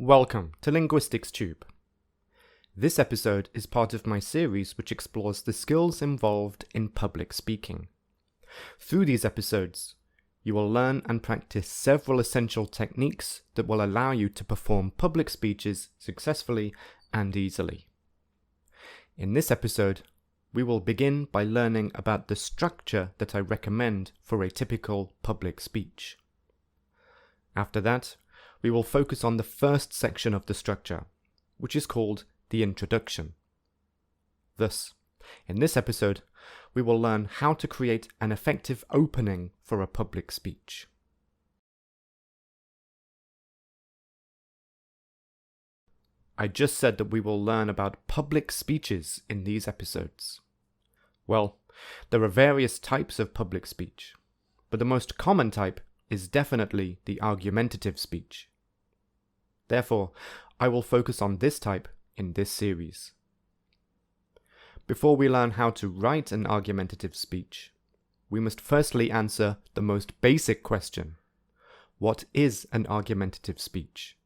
Welcome to LinguisticsTube. This episode is part of my series which explores the skills involved in public speaking. Through these episodes, you will learn and practice several essential techniques that will allow you to perform public speeches successfully and easily. In this episode, we will begin by learning about the structure that I recommend for a typical public speech. After that, we will focus on the first section of the structure, which is called the introduction. Thus, in this episode, we will learn how to create an effective opening for a public speech. I just said that we will learn about public speeches in these episodes. Well, there are various types of public speech, but the most common type is definitely the argumentative speech. Therefore, I will focus on this type in this series. Before we learn how to write an argumentative speech, we must firstly answer the most basic question: what is an argumentative speech?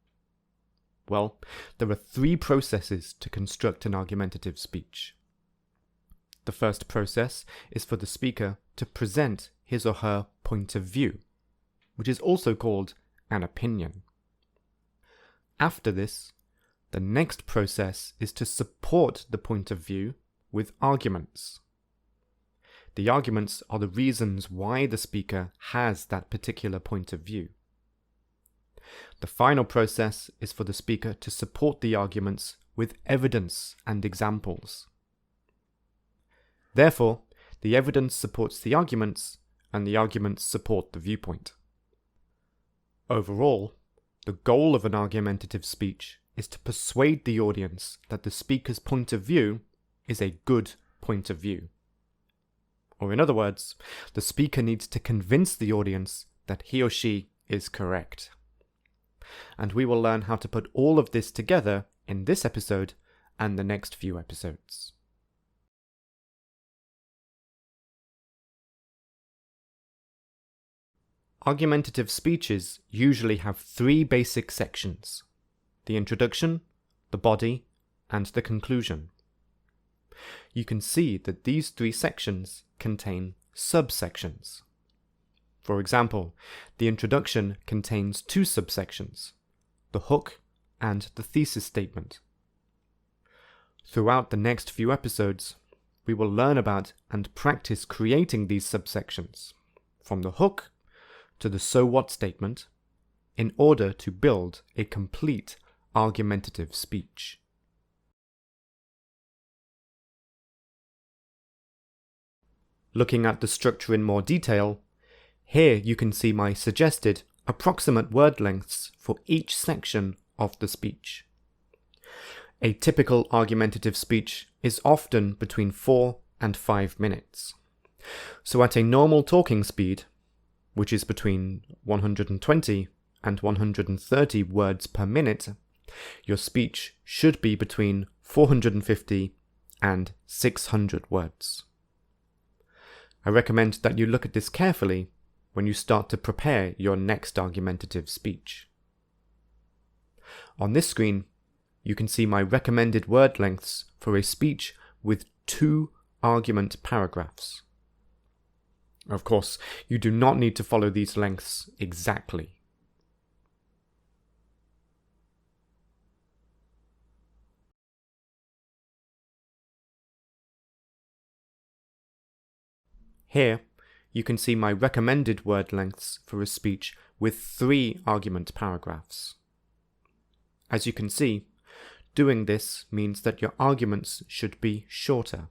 Well, there are three processes to construct an argumentative speech. The first process is for the speaker to present his or her point of view, which is also called an opinion. After this, the next process is to support the point of view with arguments. The arguments are the reasons why the speaker has that particular point of view. The final process is for the speaker to support the arguments with evidence and examples. Therefore, the evidence supports the arguments, and the arguments support the viewpoint. Overall, the goal of an argumentative speech is to persuade the audience that the speaker's point of view is a good point of view. Or in other words, the speaker needs to convince the audience that he or she is correct. And we will learn how to put all of this together in this episode and the next few episodes. Argumentative speeches usually have three basic sections: the introduction, the body, and the conclusion. You can see that these three sections contain subsections. For example, the introduction contains two subsections: the hook and the thesis statement. Throughout the next few episodes, we will learn about and practice creating these subsections, from the hook to the so what statement, in order to build a complete argumentative speech. Looking at the structure in more detail, here you can see my suggested approximate word lengths for each section of the speech. A typical argumentative speech is often between 4 and 5 minutes. So at a normal talking speed, which is between 120 and 130 words per minute, your speech should be between 450 and 600 words. I recommend that you look at this carefully when you start to prepare your next argumentative speech. On this screen, you can see my recommended word lengths for a speech with 2 argument paragraphs. Of course, you do not need to follow these lengths exactly. Here, you can see my recommended word lengths for a speech with 3 argument paragraphs. As you can see, doing this means that your arguments should be shorter.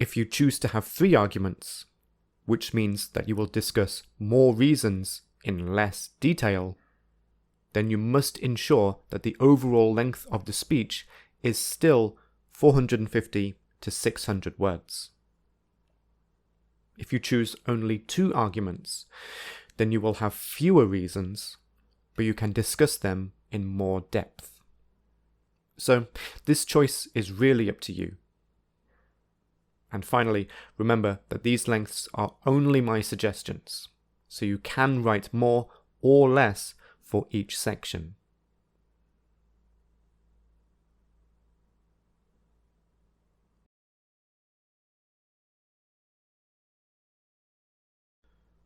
If you choose to have 3 arguments, which means that you will discuss more reasons in less detail, then you must ensure that the overall length of the speech is still 450 to 600 words. If you choose only 2 arguments, then you will have fewer reasons, but you can discuss them in more depth. So, this choice is really up to you. And finally, remember that these lengths are only my suggestions, so you can write more or less for each section.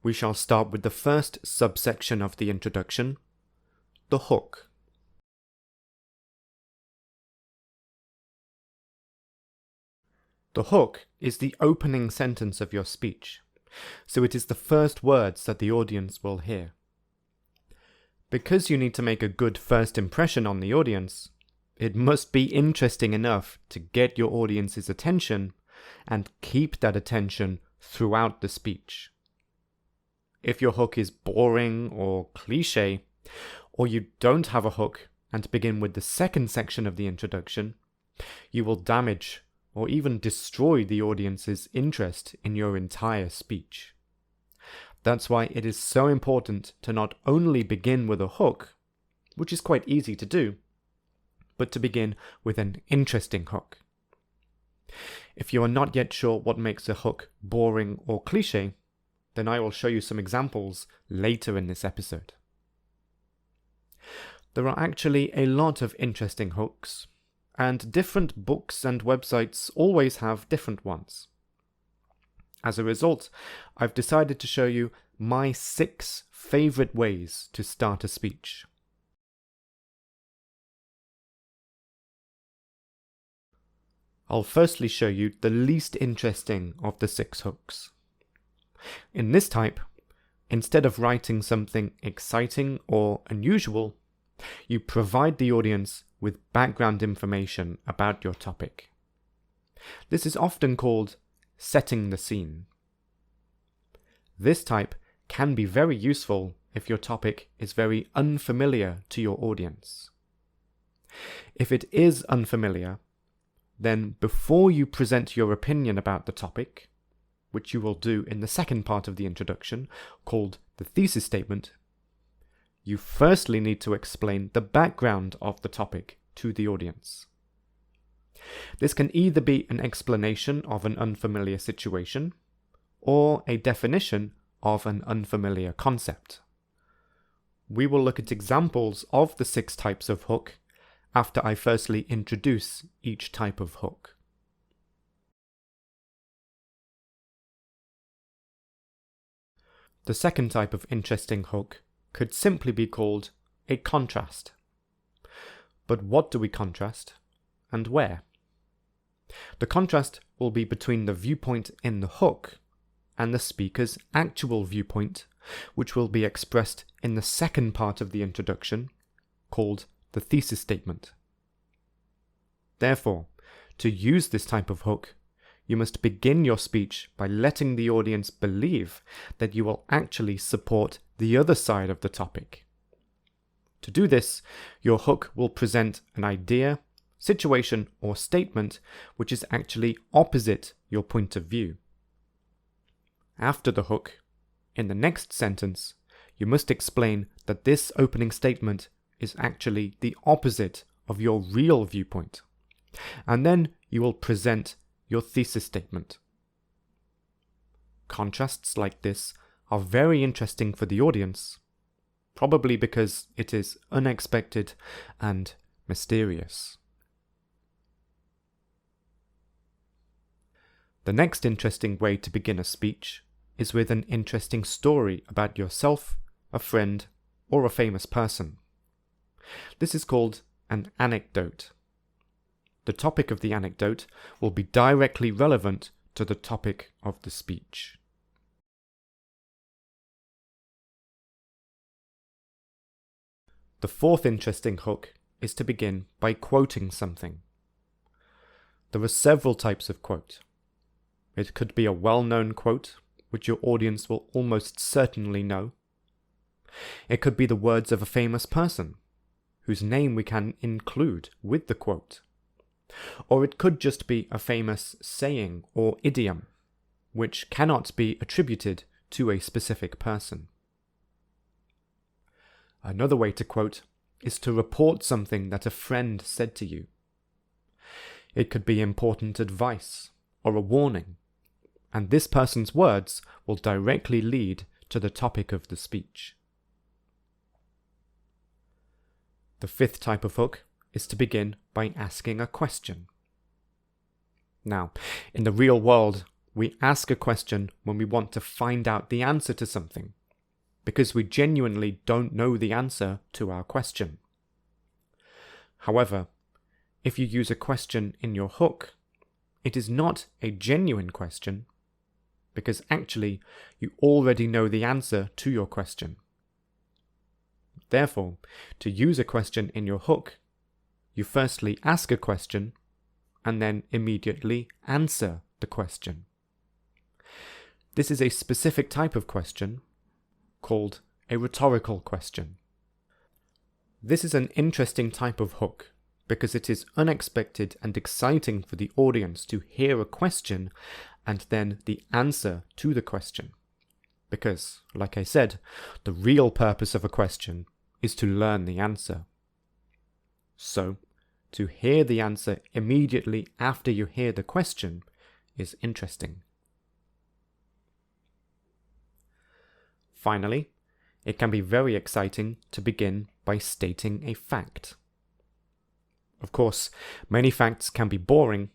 We shall start with the first subsection of the introduction, the hook. The hook is the opening sentence of your speech, so it is the first words that the audience will hear. Because you need to make a good first impression on the audience, it must be interesting enough to get your audience's attention and keep that attention throughout the speech. If your hook is boring or cliché, or you don't have a hook and begin with the second section of the introduction, you will damage or even destroy the audience's interest in your entire speech. That's why it is so important to not only begin with a hook, which is quite easy to do, but to begin with an interesting hook. If you are not yet sure what makes a hook boring or cliché, then I will show you some examples later in this episode. There are actually a lot of interesting hooks, and different books and websites always have different ones. As a result, I've decided to show you my 6 favorite ways to start a speech. I'll firstly show you the least interesting of the 6 hooks. In this type, instead of writing something exciting or unusual, you provide the audience with background information about your topic. This is often called setting the scene. This type can be very useful if your topic is very unfamiliar to your audience. If it is unfamiliar, then before you present your opinion about the topic, which you will do in the second part of the introduction, called the thesis statement, you firstly need to explain the background of the topic to the audience. This can either be an explanation of an unfamiliar situation, or a definition of an unfamiliar concept. We will look at examples of the 6 types of hook after I firstly introduce each type of hook. The second type of interesting hook could simply be called a contrast. But what do we contrast, and where? The contrast will be between the viewpoint in the hook and the speaker's actual viewpoint, which will be expressed in the second part of the introduction, called the thesis statement. Therefore, to use this type of hook, you must begin your speech by letting the audience believe that you will actually support the other side of the topic. To do this, your hook will present an idea, situation, or statement which is actually opposite your point of view. After the hook, in the next sentence, you must explain that this opening statement is actually the opposite of your real viewpoint, and then you will present your thesis statement. Contrasts like this are very interesting for the audience, probably because it is unexpected and mysterious. The next interesting way to begin a speech is with an interesting story about yourself, a friend, or a famous person. This is called an anecdote. The topic of the anecdote will be directly relevant to the topic of the speech. The fourth interesting hook is to begin by quoting something. There are several types of quote. It could be a well-known quote, which your audience will almost certainly know. It could be the words of a famous person, whose name we can include with the quote. Or it could just be a famous saying or idiom, which cannot be attributed to a specific person. Another way to quote is to report something that a friend said to you. It could be important advice or a warning, and this person's words will directly lead to the topic of the speech. The fifth type of hook is to begin by asking a question. Now, in the real world, we ask a question when we want to find out the answer to something, because we genuinely don't know the answer to our question. However, if you use a question in your hook, it is not a genuine question, because actually you already know the answer to your question. Therefore, to use a question in your hook, you firstly ask a question and then immediately answer the question. This is a specific type of question called a rhetorical question. This is an interesting type of hook because it is unexpected and exciting for the audience to hear a question and then the answer to the question. Because, like I said, the real purpose of a question is to learn the answer. So, to hear the answer immediately after you hear the question is interesting. Finally, it can be very exciting to begin by stating a fact. Of course, many facts can be boring,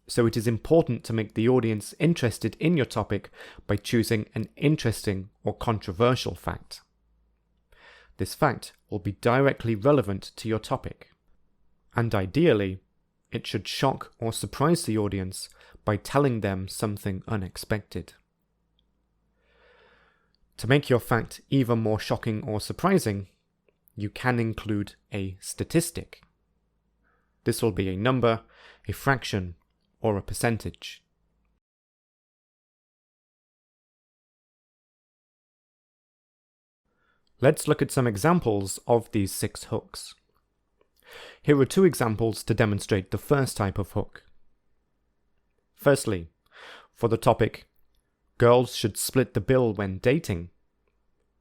so it is important to make the audience interested in your topic by choosing an interesting or controversial fact. This fact will be directly relevant to your topic, and ideally, it should shock or surprise the audience by telling them something unexpected. To make your fact even more shocking or surprising, you can include a statistic. This will be a number, a fraction, or a percentage. Let's look at some examples of these 6 hooks. Here are 2 examples to demonstrate the first type of hook. Firstly, for the topic, girls should split the bill when dating,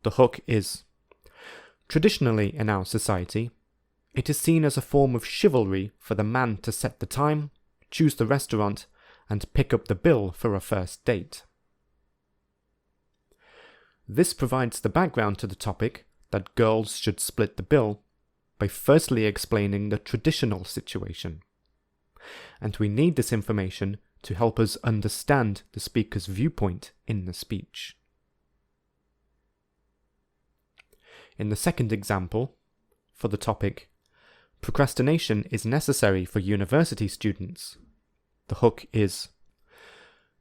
the hook is, traditionally in our society, it is seen as a form of chivalry for the man to set the time, choose the restaurant, and pick up the bill for a first date. This provides the background to the topic that girls should split the bill by firstly explaining the traditional situation. And we need this information to help us understand the speaker's viewpoint in the speech. In the second example, for the topic, procrastination is necessary for university students, the hook is,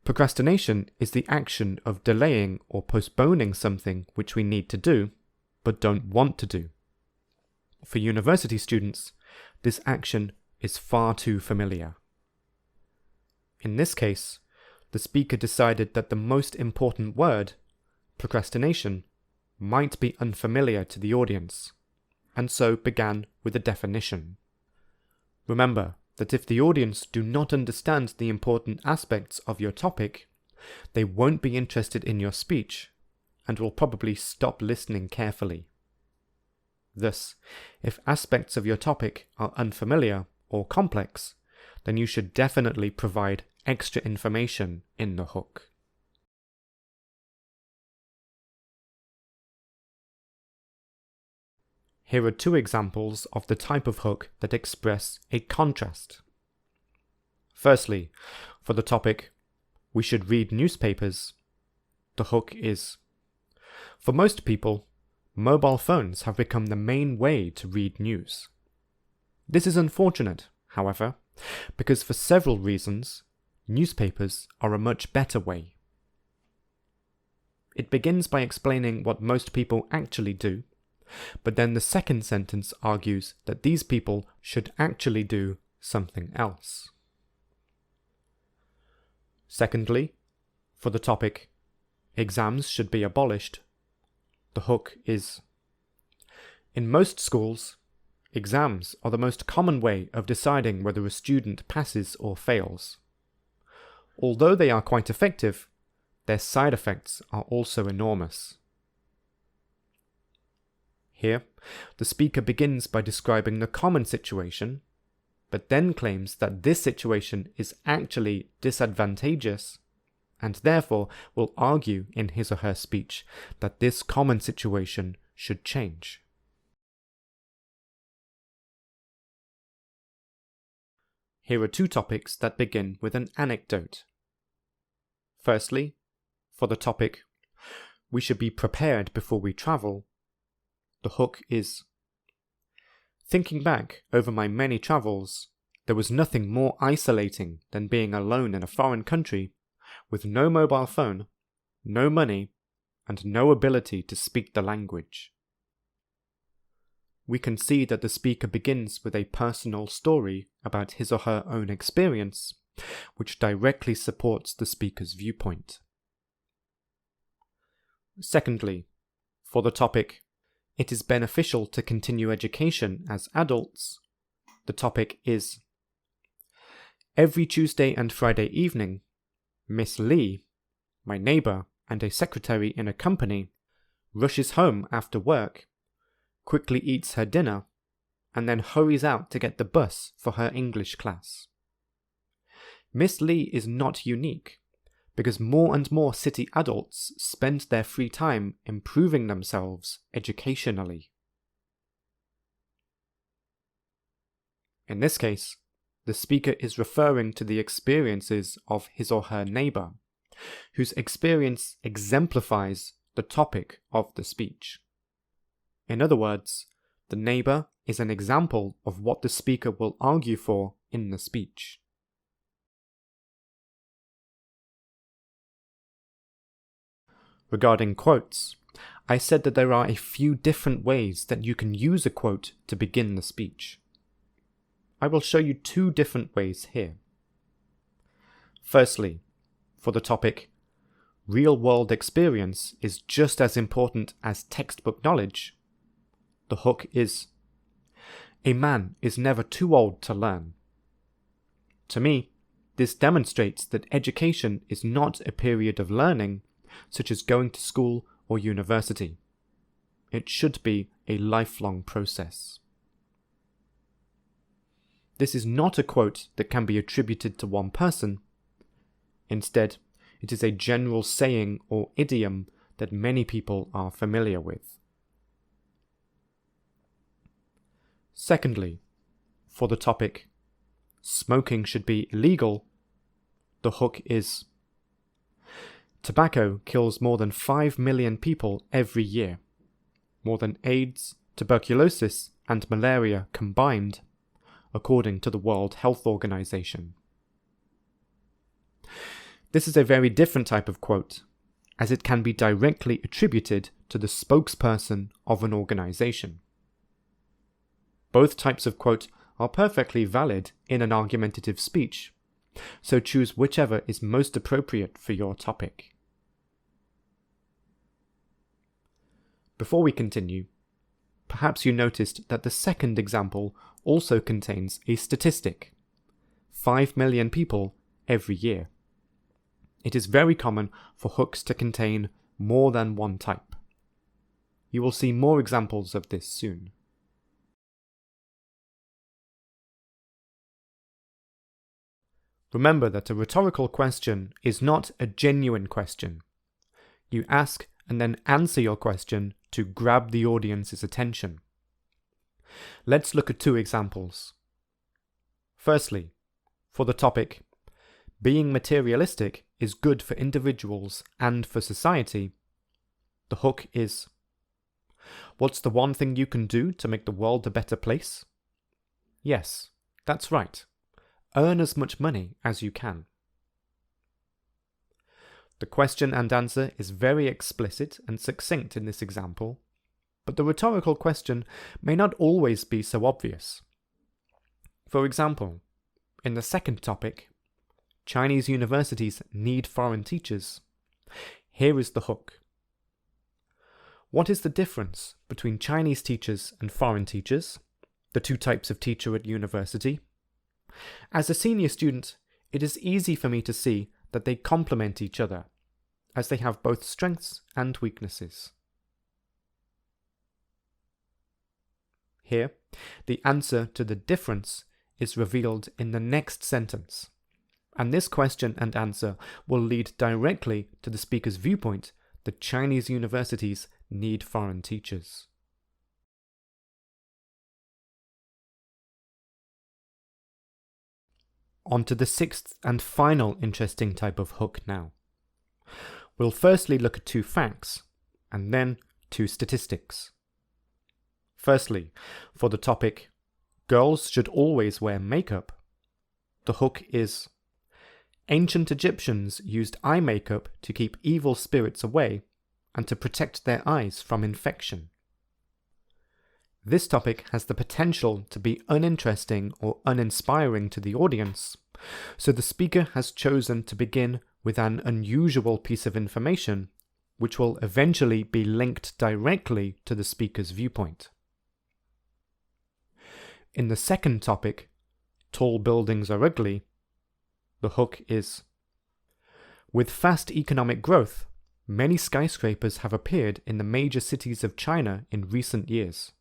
procrastination is the action of delaying or postponing something which we need to do, but don't want to do. For university students, this action is far too familiar. In this case, the speaker decided that the most important word, procrastination, might be unfamiliar to the audience, and so began with a definition. Remember that if the audience do not understand the important aspects of your topic, they won't be interested in your speech, and will probably stop listening carefully. Thus, if aspects of your topic are unfamiliar or complex, then you should definitely provide extra information in the hook. Here are 2 examples of the type of hook that express a contrast. Firstly, for the topic, we should read newspapers, the hook is, for most people, mobile phones have become the main way to read news. This is unfortunate, however, because for several reasons, newspapers are a much better way. It begins by explaining what most people actually do, but then the second sentence argues that these people should actually do something else. Secondly, for the topic, exams should be abolished, the hook is, in most schools, exams are the most common way of deciding whether a student passes or fails. Although they are quite effective, their side effects are also enormous. Here, the speaker begins by describing the common situation, but then claims that this situation is actually disadvantageous, and therefore will argue in his or her speech that this common situation should change. here are two topics that begin with an anecdote. Firstly, for the topic, we should be prepared before we travel, the hook is, thinking back over my many travels, there was nothing more isolating than being alone in a foreign country with no mobile phone, no money, and no ability to speak the language. We can see that the speaker begins with a personal story about his or her own experience, which directly supports the speaker's viewpoint. Secondly, for the topic, it is beneficial to continue education as adults, the topic is, every Tuesday and Friday evening, Miss Lee, my neighbour and a secretary in a company, rushes home after work, quickly eats her dinner, and then hurries out to get the bus for her English class. Miss Lee is not unique, because more and more city adults spend their free time improving themselves educationally. In this case, the speaker is referring to the experiences of his or her neighbour, whose experience exemplifies the topic of the speech. In other words, the neighbour is an example of what the speaker will argue for in the speech. Regarding quotes, I said that there are a few different ways that you can use a quote to begin the speech. I will show you two different ways here. Firstly, for the topic, real-world experience is just as important as textbook knowledge, the hook is, a man is never too old to learn. To me, this demonstrates that education is not a period of learning, such as going to school or university. It should be a lifelong process. This is not a quote that can be attributed to one person. Instead, it is a general saying or idiom that many people are familiar with. Secondly, for the topic, smoking should be illegal, the hook is, tobacco kills more than 5 million people every year, more than AIDS, tuberculosis, and malaria combined, according to the World Health Organization. This is a very different type of quote, as it can be directly attributed to the spokesperson of an organization. Both types of quote are perfectly valid in an argumentative speech, so choose whichever is most appropriate for your topic. Before we continue, perhaps you noticed that the second example also contains a statistic: 5 million people every year. It is very common for hooks to contain more than one type. You will see more examples of this soon. Remember that a rhetorical question is not a genuine question. You ask and then answer your question to grab the audience's attention. Let's look at two examples. Firstly, for the topic, being materialistic is good for individuals and for society, the hook is, what's the one thing you can do to make the world a better place? Yes, that's right. Earn as much money as you can. The question and answer is very explicit and succinct in this example, but the rhetorical question may not always be so obvious. For example, in the second topic, Chinese universities need foreign teachers, here is the hook. What is the difference between Chinese teachers and foreign teachers, the two types of teacher at university? As a senior student, it is easy for me to see that they complement each other, as they have both strengths and weaknesses. Here, the answer to the difference is revealed in the next sentence, and this question and answer will lead directly to the speaker's viewpoint that Chinese universities need foreign teachers. On to the sixth and final interesting type of hook now. We'll firstly look at two facts, and then two statistics. Firstly, for the topic, girls should always wear makeup, the hook is, ancient Egyptians used eye makeup to keep evil spirits away and to protect their eyes from infection. This topic has the potential to be uninteresting or uninspiring to the audience, so the speaker has chosen to begin with an unusual piece of information which will eventually be linked directly to the speaker's viewpoint. In the second topic, tall buildings are ugly, the hook is, with fast economic growth, many skyscrapers have appeared in the major cities of China in recent years.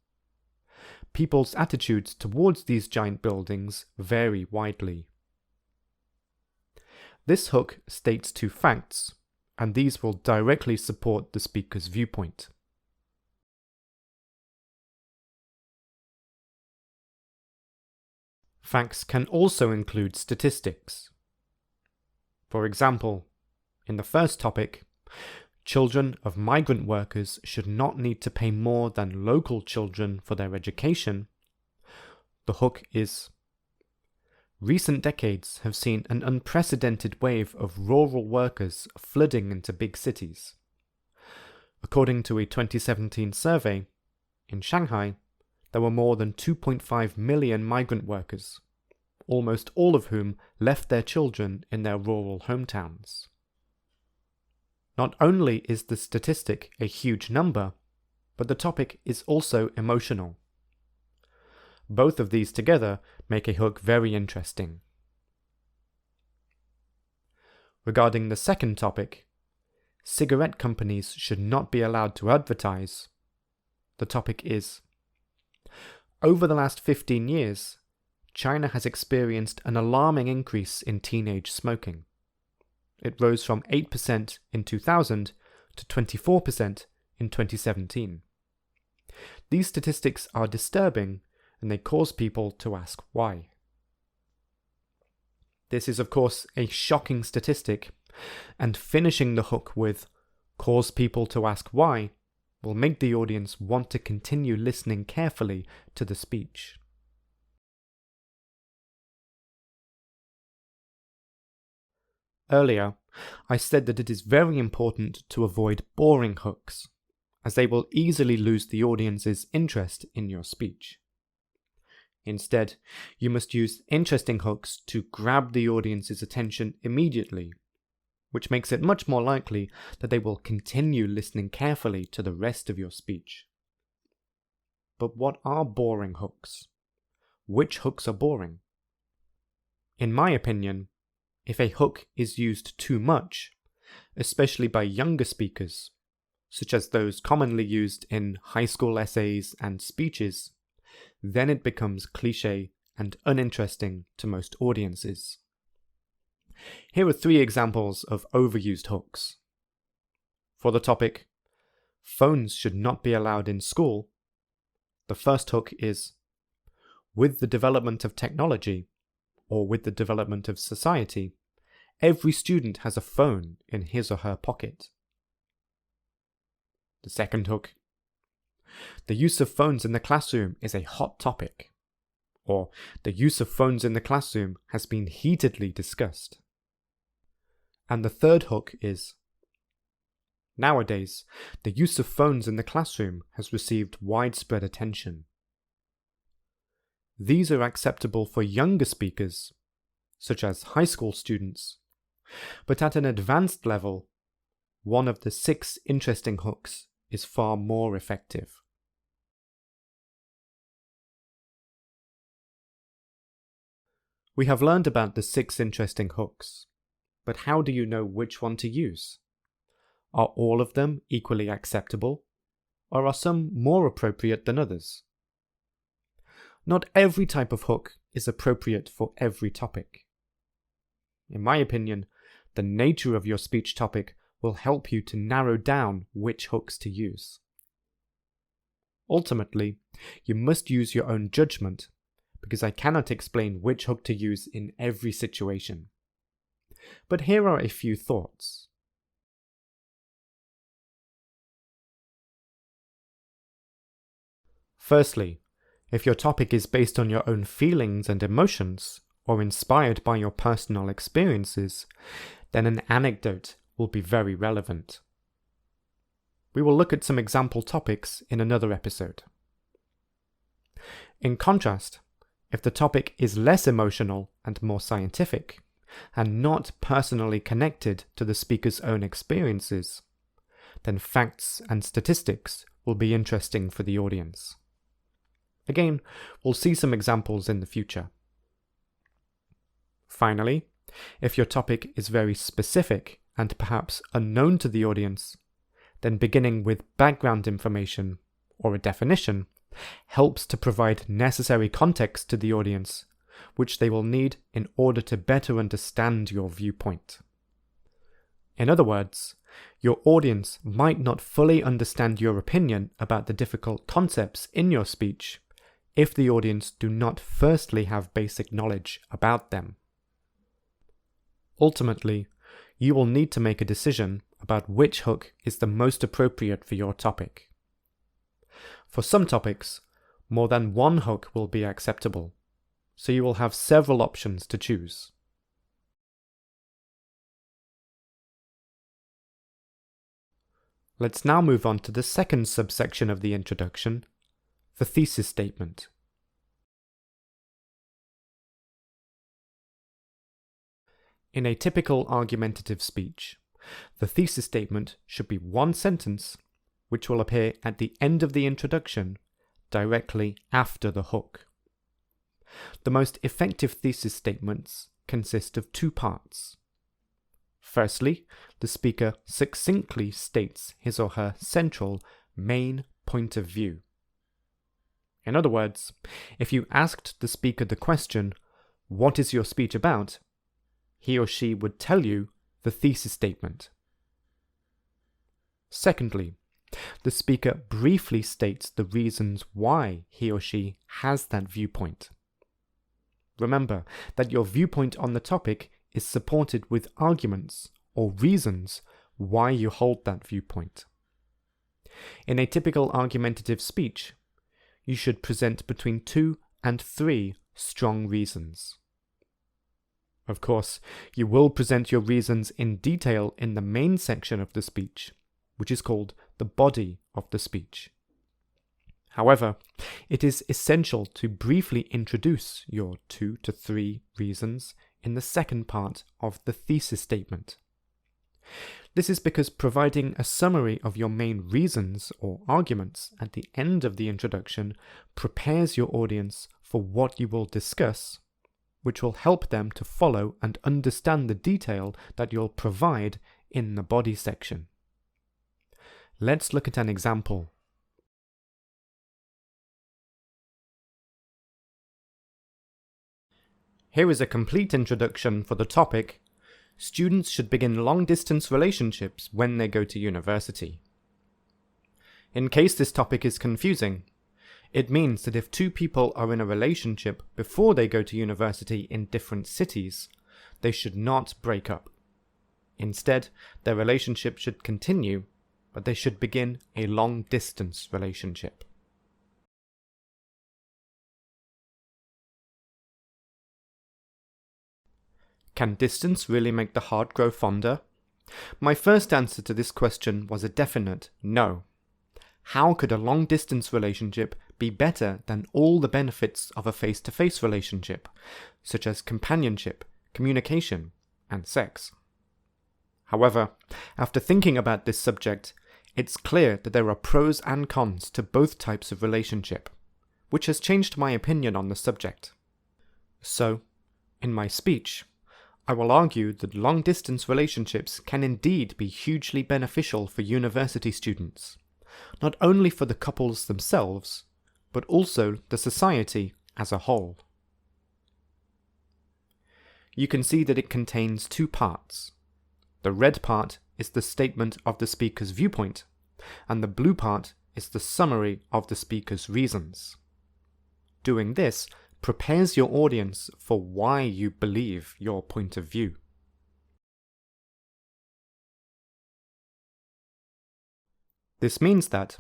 People's attitudes towards these giant buildings vary widely. This hook states two facts, and these will directly support the speaker's viewpoint. Facts can also include statistics. For example, in the first topic, children of migrant workers should not need to pay more than local children for their education. The hook is, recent decades have seen an unprecedented wave of rural workers flooding into big cities. According to a 2017 survey, in Shanghai, there were more than 2.5 million migrant workers, almost all of whom left their children in their rural hometowns. Not only is the statistic a huge number, but the topic is also emotional. Both of these together make a hook very interesting. Regarding the second topic, cigarette companies should not be allowed to advertise. The topic is, over the last 15 years, China has experienced an alarming increase in teenage smoking. It rose from 8% in 2000 to 24% in 2017. These statistics are disturbing and they cause people to ask why. This is of course a shocking statistic, and finishing the hook with cause people to ask why will make the audience want to continue listening carefully to the speech. Earlier, I said that it is very important to avoid boring hooks, as they will easily lose the audience's interest in your speech. Instead, you must use interesting hooks to grab the audience's attention immediately, which makes it much more likely that they will continue listening carefully to the rest of your speech. But what are boring hooks? Which hooks are boring? In my opinion, if a hook is used too much, especially by younger speakers, such as those commonly used in high school essays and speeches, then it becomes cliché and uninteresting to most audiences. Here are 3 examples of overused hooks. For the topic, phones should not be allowed in school, the first hook is, with the development of technology, or with the development of society, every student has a phone in his or her pocket. The second hook, the use of phones in the classroom is a hot topic, or the use of phones in the classroom has been heatedly discussed. And the third hook is, nowadays, the use of phones in the classroom has received widespread attention. These are acceptable for younger speakers, such as high school students, but at an advanced level, one of the 6 interesting hooks is far more effective. We have learned about the 6 interesting hooks, but how do you know which one to use? Are all of them equally acceptable, or are some more appropriate than others? Not every type of hook is appropriate for every topic. In my opinion, the nature of your speech topic will help you to narrow down which hooks to use. Ultimately, you must use your own judgment, because I cannot explain which hook to use in every situation. But here are a few thoughts. Firstly, if your topic is based on your own feelings and emotions, or inspired by your personal experiences, then an anecdote will be very relevant. We will look at some example topics in another episode. In contrast, if the topic is less emotional and more scientific, and not personally connected to the speaker's own experiences, then facts and statistics will be interesting for the audience. Again, we'll see some examples in the future. Finally, if your topic is very specific and perhaps unknown to the audience, then beginning with background information or a definition helps to provide necessary context to the audience, which they will need in order to better understand your viewpoint. In other words, your audience might not fully understand your opinion about the difficult concepts in your speech if the audience do not firstly have basic knowledge about them. Ultimately, you will need to make a decision about which hook is the most appropriate for your topic. For some topics, more than one hook will be acceptable, so you will have several options to choose. Let's now move on to the second subsection of the introduction, the thesis statement. In a typical argumentative speech, the thesis statement should be one sentence which will appear at the end of the introduction, directly after the hook. The most effective thesis statements consist of two parts. Firstly, the speaker succinctly states his or her central main point of view. In other words, if you asked the speaker the question, "What is your speech about?" he or she would tell you the thesis statement. Secondly, the speaker briefly states the reasons why he or she has that viewpoint. Remember that your viewpoint on the topic is supported with arguments or reasons why you hold that viewpoint. In a typical argumentative speech, you should present between 2 and 3 strong reasons. Of course, you will present your reasons in detail in the main section of the speech, which is called the body of the speech. However, it is essential to briefly introduce your 2 to 3 reasons in the second part of the thesis statement. This is because providing a summary of your main reasons or arguments at the end of the introduction prepares your audience for what you will discuss, which will help them to follow and understand the detail that you'll provide in the body section. Let's look at an example. Here is a complete introduction for the topic, "Students should begin long-distance relationships when they go to university." In case this topic is confusing, it means that if two people are in a relationship before they go to university in different cities, they should not break up. Instead, their relationship should continue, but they should begin a long-distance relationship. Can distance really make the heart grow fonder? My first answer to this question was a definite no. How could a long-distance relationship be better than all the benefits of a face-to-face relationship, such as companionship, communication, and sex? However, after thinking about this subject, it's clear that there are pros and cons to both types of relationship, which has changed my opinion on the subject. So, in my speech, I will argue that long-distance relationships can indeed be hugely beneficial for university students, not only for the couples themselves, but also the society as a whole. You can see that it contains two parts. The red part is the statement of the speaker's viewpoint, and the blue part is the summary of the speaker's reasons. Doing this prepares your audience for why you believe your point of view. This means that,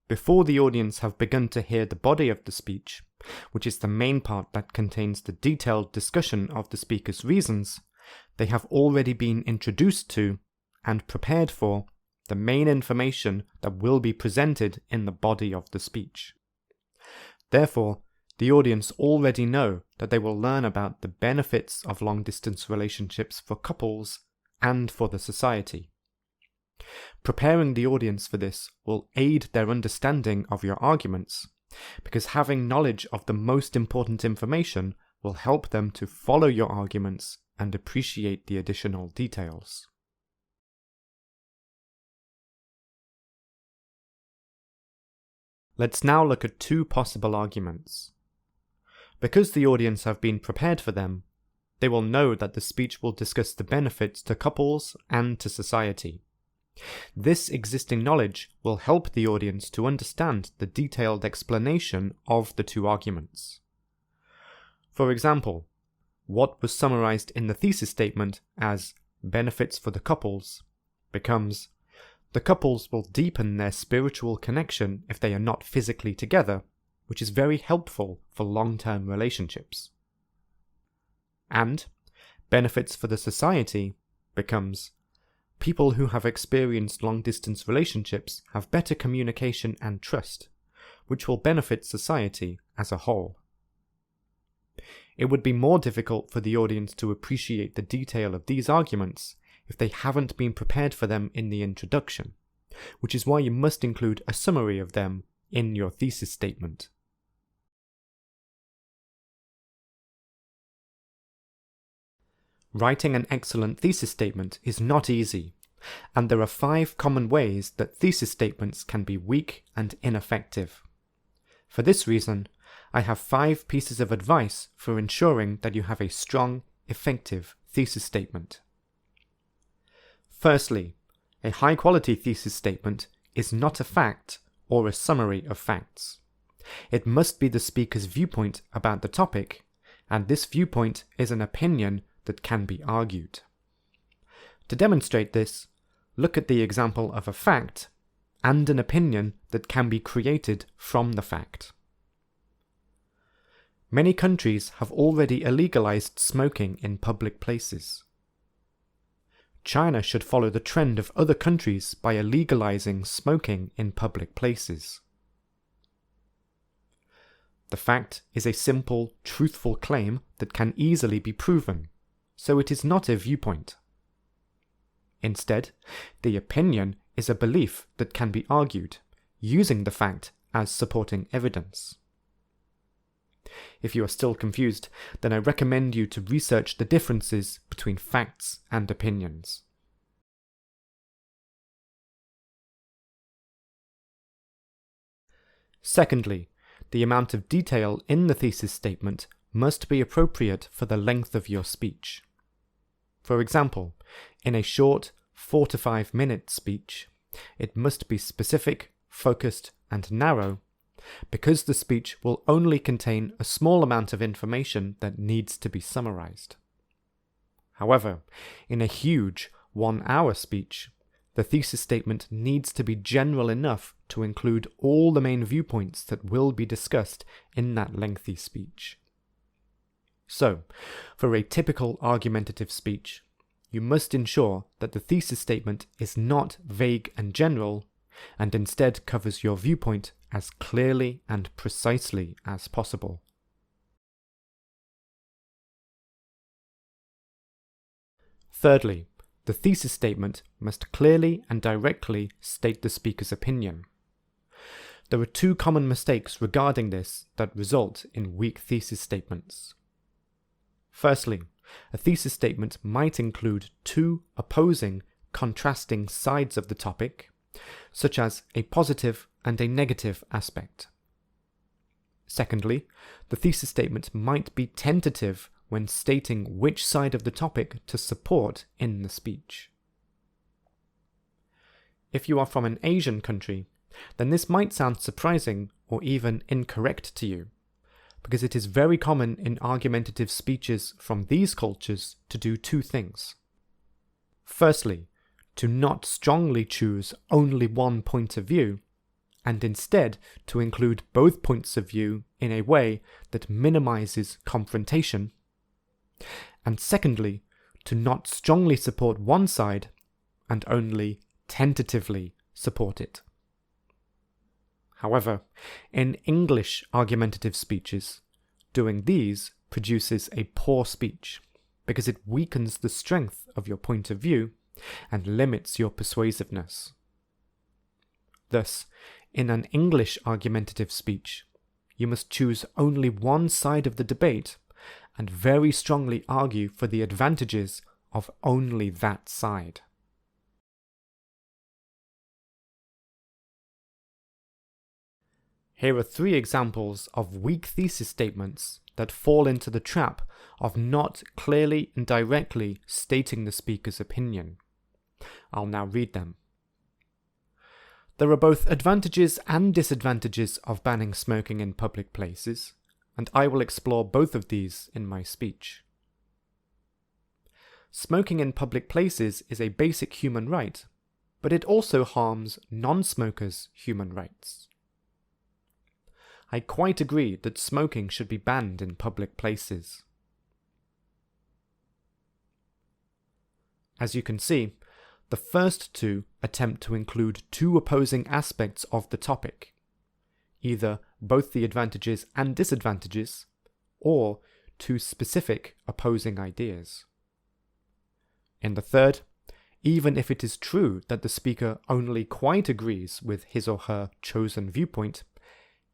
before the audience have begun to hear the body of the speech, which is the main part that contains the detailed discussion of the speaker's reasons, they have already been introduced to and prepared for the main information that will be presented in the body of the speech. Therefore, the audience already know that they will learn about the benefits of long-distance relationships for couples and for the society. Preparing the audience for this will aid their understanding of your arguments, because having knowledge of the most important information will help them to follow your arguments and appreciate the additional details. Let's now look at two possible arguments. Because the audience have been prepared for them, they will know that the speech will discuss the benefits to couples and to society. This existing knowledge will help the audience to understand the detailed explanation of the two arguments. For example, what was summarized in the thesis statement as benefits for the couples becomes the couples will deepen their spiritual connection if they are not physically together, which is very helpful for long-term relationships. And benefits for the society becomes people who have experienced long-distance relationships have better communication and trust, which will benefit society as a whole. It would be more difficult for the audience to appreciate the detail of these arguments if they haven't been prepared for them in the introduction, which is why you must include a summary of them in your thesis statement. Writing an excellent thesis statement is not easy, and there are 5 common ways that thesis statements can be weak and ineffective. For this reason, I have 5 pieces of advice for ensuring that you have a strong, effective thesis statement. Firstly, a high-quality thesis statement is not a fact or a summary of facts. It must be the speaker's viewpoint about the topic, and this viewpoint is an opinion that can be argued. To demonstrate this, look at the example of a fact and an opinion that can be created from the fact. Many countries have already illegalized smoking in public places. China should follow the trend of other countries by illegalizing smoking in public places. The fact is a simple, truthful claim that can easily be proven, so it is not a viewpoint. Instead, the opinion is a belief that can be argued, using the fact as supporting evidence. If you are still confused, then I recommend you to research the differences between facts and opinions. Secondly, the amount of detail in the thesis statement must be appropriate for the length of your speech. For example, in a short 4 to 5 minute speech, it must be specific, focused, and narrow, because the speech will only contain a small amount of information that needs to be summarized. However, in a huge 1-hour speech, the thesis statement needs to be general enough to include all the main viewpoints that will be discussed in that lengthy speech. So, for a typical argumentative speech, you must ensure that the thesis statement is not vague and general, and instead covers your viewpoint as clearly and precisely as possible. Thirdly, the thesis statement must clearly and directly state the speaker's opinion. There are 2 common mistakes regarding this that result in weak thesis statements. Firstly, a thesis statement might include 2 opposing, contrasting sides of the topic, such as a positive and a negative aspect. Secondly, the thesis statement might be tentative when stating which side of the topic to support in the speech. If you are from an Asian country, then this might sound surprising or even incorrect to you. because it is very common in argumentative speeches from these cultures to do two things. Firstly, to not strongly choose only one point of view, and instead to include both points of view in a way that minimizes confrontation. And secondly, to not strongly support one side and only tentatively support it. However, in English argumentative speeches, doing these produces a poor speech because it weakens the strength of your point of view and limits your persuasiveness. Thus, in an English argumentative speech, you must choose only one side of the debate and very strongly argue for the advantages of only that side. Here are 3 examples of weak thesis statements that fall into the trap of not clearly and directly stating the speaker's opinion. I'll now read them. There are both advantages and disadvantages of banning smoking in public places, and I will explore both of these in my speech. Smoking in public places is a basic human right, but it also harms non-smokers' human rights. I quite agree that smoking should be banned in public places. As you can see, the first 2 attempt to include 2 opposing aspects of the topic, either both the advantages and disadvantages, or 2 specific opposing ideas. In the third, even if it is true that the speaker only quite agrees with his or her chosen viewpoint,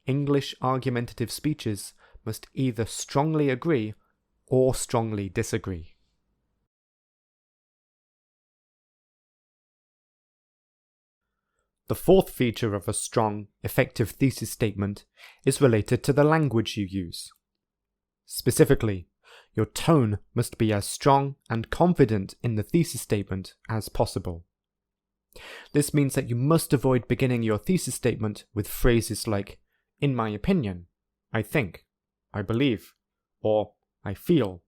English argumentative speeches must either strongly agree or strongly disagree. The fourth feature of a strong, effective thesis statement is related to the language you use. Specifically, your tone must be as strong and confident in the thesis statement as possible. This means that you must avoid beginning your thesis statement with phrases like, "in my opinion," "I think," "I believe," or "I feel,"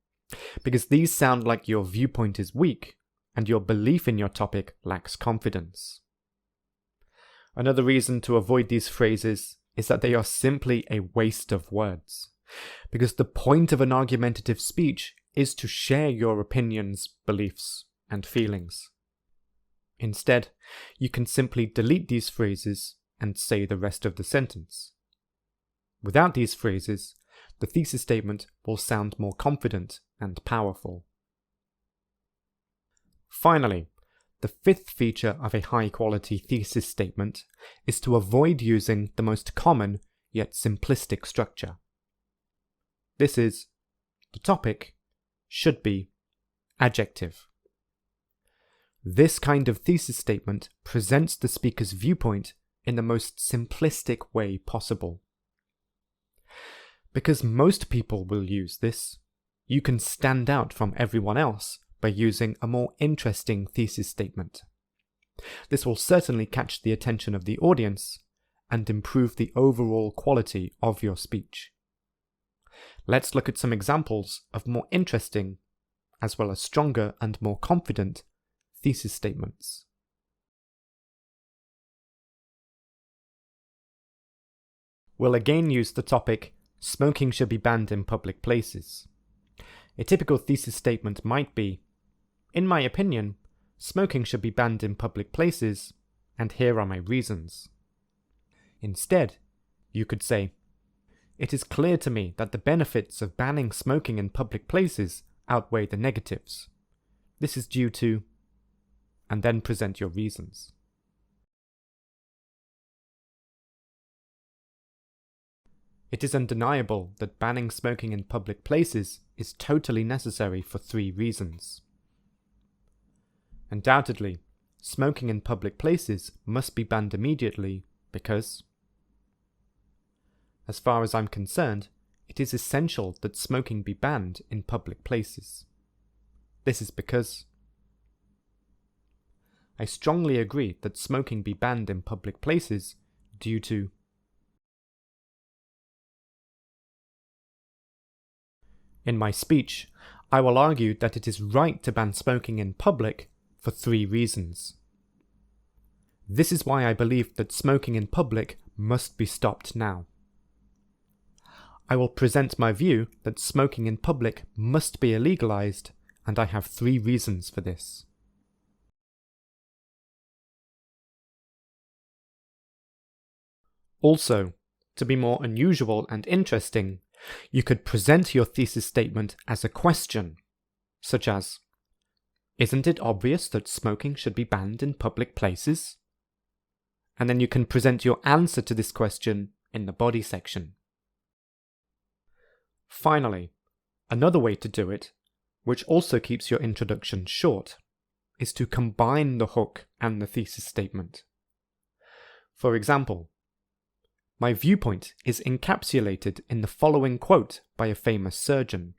because these sound like your viewpoint is weak and your belief in your topic lacks confidence. Another reason to avoid these phrases is that they are simply a waste of words, because the point of an argumentative speech is to share your opinions, beliefs, and feelings. Instead, you can simply delete these phrases and say the rest of the sentence. Without these phrases, the thesis statement will sound more confident and powerful. Finally, the fifth feature of a high-quality thesis statement is to avoid using the most common yet simplistic structure. This is, the topic should be adjective. This kind of thesis statement presents the speaker's viewpoint in the most simplistic way possible. Because most people will use this, you can stand out from everyone else by using a more interesting thesis statement. This will certainly catch the attention of the audience and improve the overall quality of your speech. Let's look at some examples of more interesting, as well as stronger and more confident, thesis statements. We'll again use the topic, "Smoking should be banned in public places." A typical thesis statement might be, "In my opinion, smoking should be banned in public places, and here are my reasons." Instead, you could say, "It is clear to me that the benefits of banning smoking in public places outweigh the negatives. This is due to," and then present your reasons. It is undeniable that banning smoking in public places is totally necessary for 3 reasons. Undoubtedly, smoking in public places must be banned immediately because, as far as I'm concerned, it is essential that smoking be banned in public places. This is because I strongly agree that smoking be banned in public places due to In my speech, I will argue that it is right to ban smoking in public for 3 reasons. This is why I believe that smoking in public must be stopped now. I will present my view that smoking in public must be illegalized, and I have 3 reasons for this. Also, to be more unusual and interesting, you could present your thesis statement as a question, such as, "Isn't it obvious that smoking should be banned in public places?" And then you can present your answer to this question in the body section. Finally, another way to do it, which also keeps your introduction short, is to combine the hook and the thesis statement. For example, my viewpoint is encapsulated in the following quote by a famous surgeon: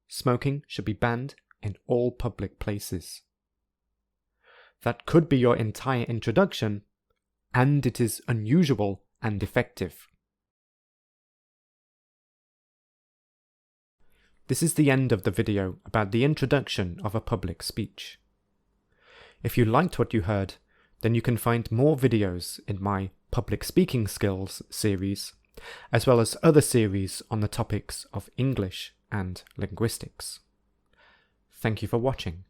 "Smoking should be banned in all public places." That could be your entire introduction, and it is unusual and effective. This is the end of the video about the introduction of a public speech. If you liked what you heard, then you can find more videos in my Public Speaking Skills series, as well as other series on the topics of English and linguistics. Thank you for watching.